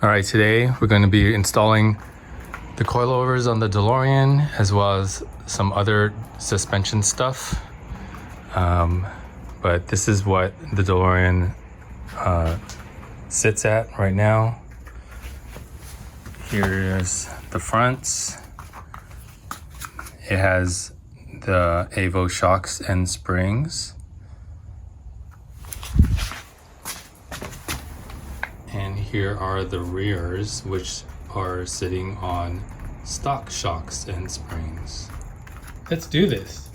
All right, today we're going to be installing the coilovers on the DeLorean as well as some other suspension stuff. But this is what the DeLorean sits at right now. Here's the front. It has the Avo shocks and springs. And here are the rears, which are sitting on stock shocks and springs. Let's do this.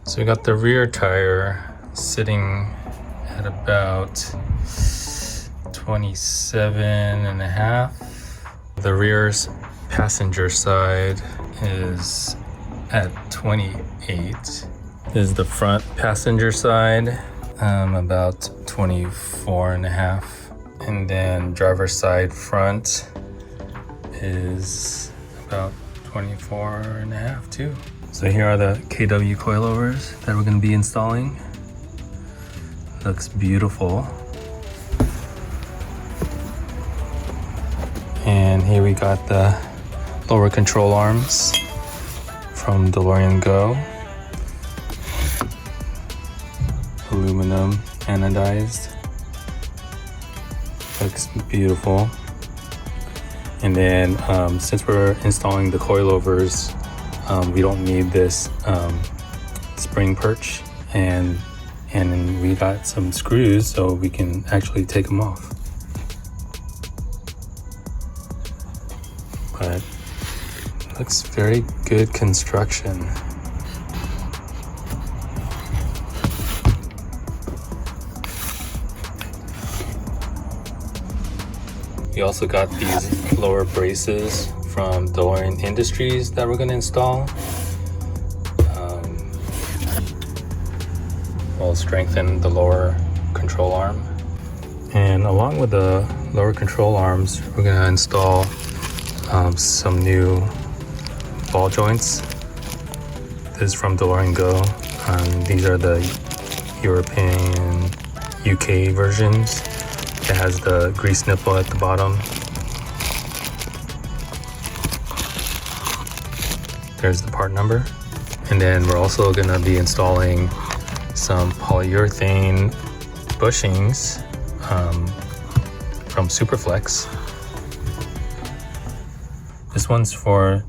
So we got the rear tire sitting at about 27.5. The rear's passenger side is at 28. This is the front passenger side, about 24.5. And then driver's side front is about 24.5 too. So here are the KW coilovers that we're going to be installing. Looks beautiful. And here we got the lower control arms from DeLorean Go. Aluminum anodized. Looks beautiful. And then since we're installing the coilovers, we don't need this spring perch, and we got some screws so we can actually take them off. But looks very good construction. We also got these lower braces from DeLorean Industries that we're going to install. Will strengthen the lower control arm. And along with the lower control arms, we're going to install some new ball joints. This is from DeLorean Go. These are the European UK versions. It has the grease nipple at the bottom. There's the part number. And then we're also going to be installing some polyurethane bushings from Superflex. This one's for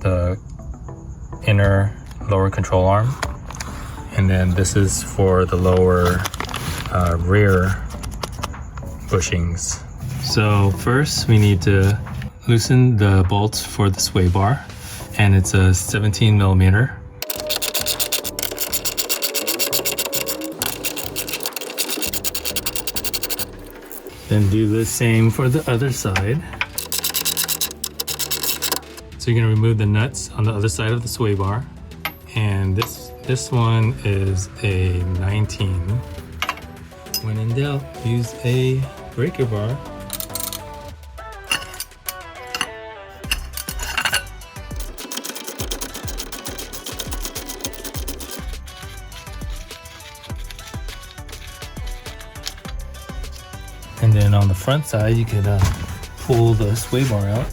the inner lower control arm, and then this is for the lower rear bushings. So first we need to loosen the bolts for the sway bar, and it's a 17 millimeter. Then do the same for the other side. So you're gonna remove the nuts on the other side of the sway bar. And this one is a 19. When in doubt, use a breaker bar. And then on the front side, you could pull the sway bar out.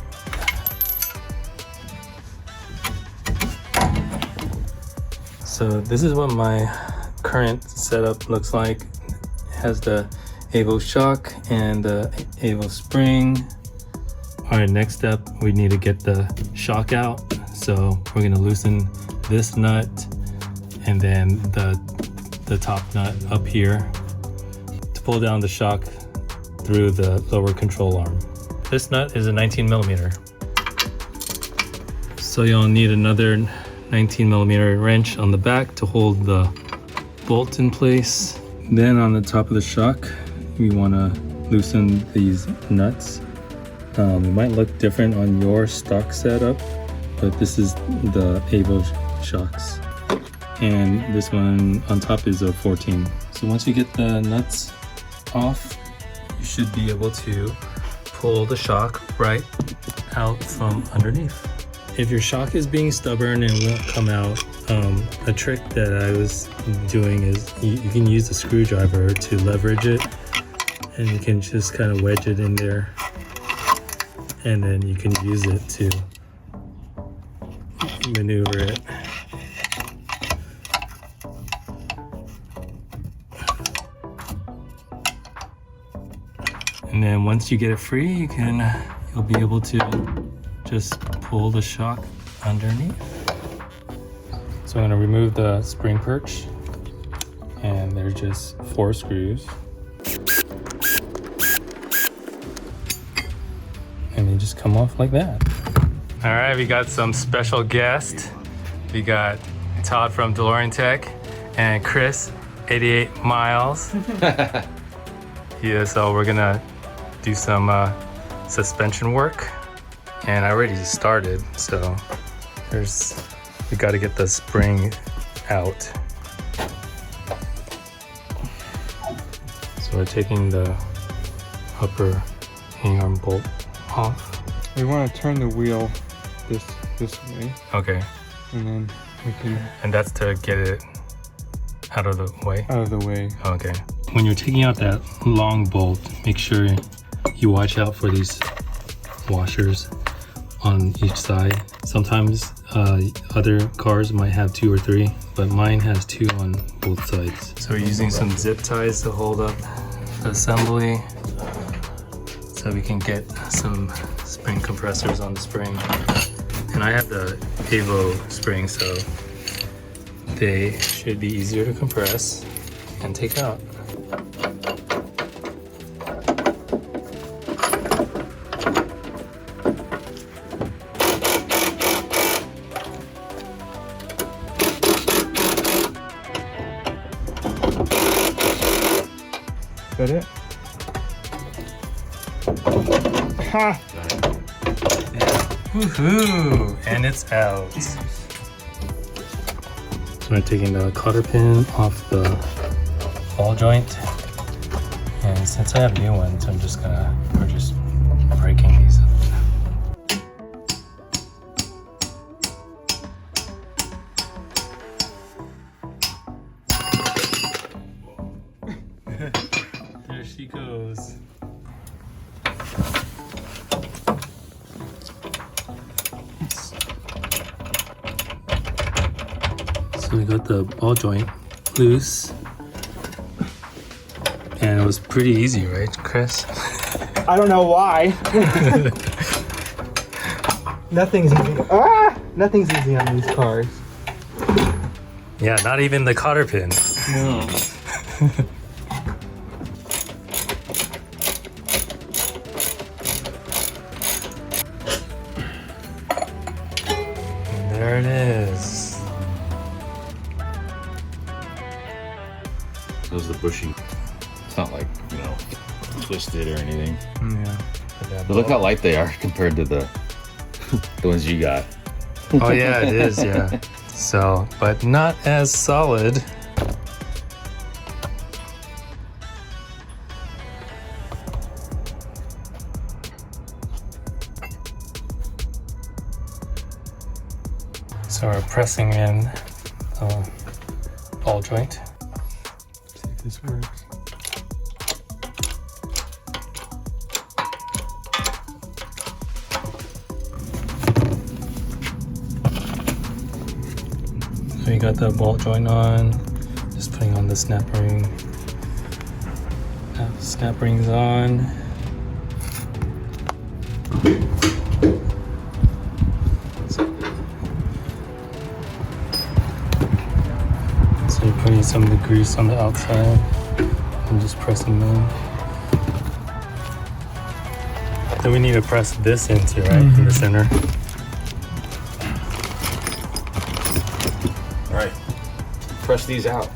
So this is what my current setup looks like. It has the Avo shock and the Avo spring. All right, next step, we need to get the shock out. So we're gonna loosen this nut and then the top nut up here to pull down the shock through the lower control arm. This nut is a 19 millimeter. So you'll need another 19 millimeter wrench on the back to hold the bolt in place. Then on the top of the shock, we want to loosen these nuts. It might look different on your stock setup, but this is the Avo shocks. And this one on top is a 14. So once you get the nuts off, you should be able to pull the shock right out from underneath. if your shock is being stubborn and won't come out, a trick that I was doing is you can use a screwdriver to leverage it, and you can just kind of wedge it in there, and then you can use it to maneuver it. And then once you get it free, you'll be able to just pull the shock underneath. So I'm going to remove the spring perch, and there's just 4 screws. And they just come off like that. All right, we got some special guests. We got Todd from DeLorean Tech and Chris, 88 miles. Yeah, so we're gonna do some suspension work, and I already started. So we got to get the spring out. So we're taking the upper hang arm bolt off. We want to turn the wheel this way. Okay. And then we can... And that's to get it out of the way? Out of the way. Okay. When you're taking out that long bolt, make sure you watch out for these washers on each side. Sometimes other cars might have 2 or 3, but mine has 2 on both sides. So we're using some zip ties to hold up the assembly so we can get some spring compressors on the spring. And I have the Evo spring, so they should be easier to compress and take out. Is that it? Ha! Woohoo! And it's out. So I'm taking the cotter pin off the ball joint, and since I have new ones, we're just breaking these up. There she goes. So we got the ball joint loose, and it was pretty easy, right, Chris? I don't know why. Nothing's easy. Nothing's easy on these cars. Yeah, not even the cotter pin. No. And there it is. Those are the bushing. It's not like, you know, twisted or anything. Yeah. But look how light they are compared to the ones you got. Oh yeah, it is, yeah. So, but not as solid. So we're pressing in the ball joint. See if this works. So you got the ball joint on, just putting on the snap ring. Snap ring's on. So you're putting some of the grease on the outside and just pressing them. Then we need to press this into, right, in the center. All right, press these out.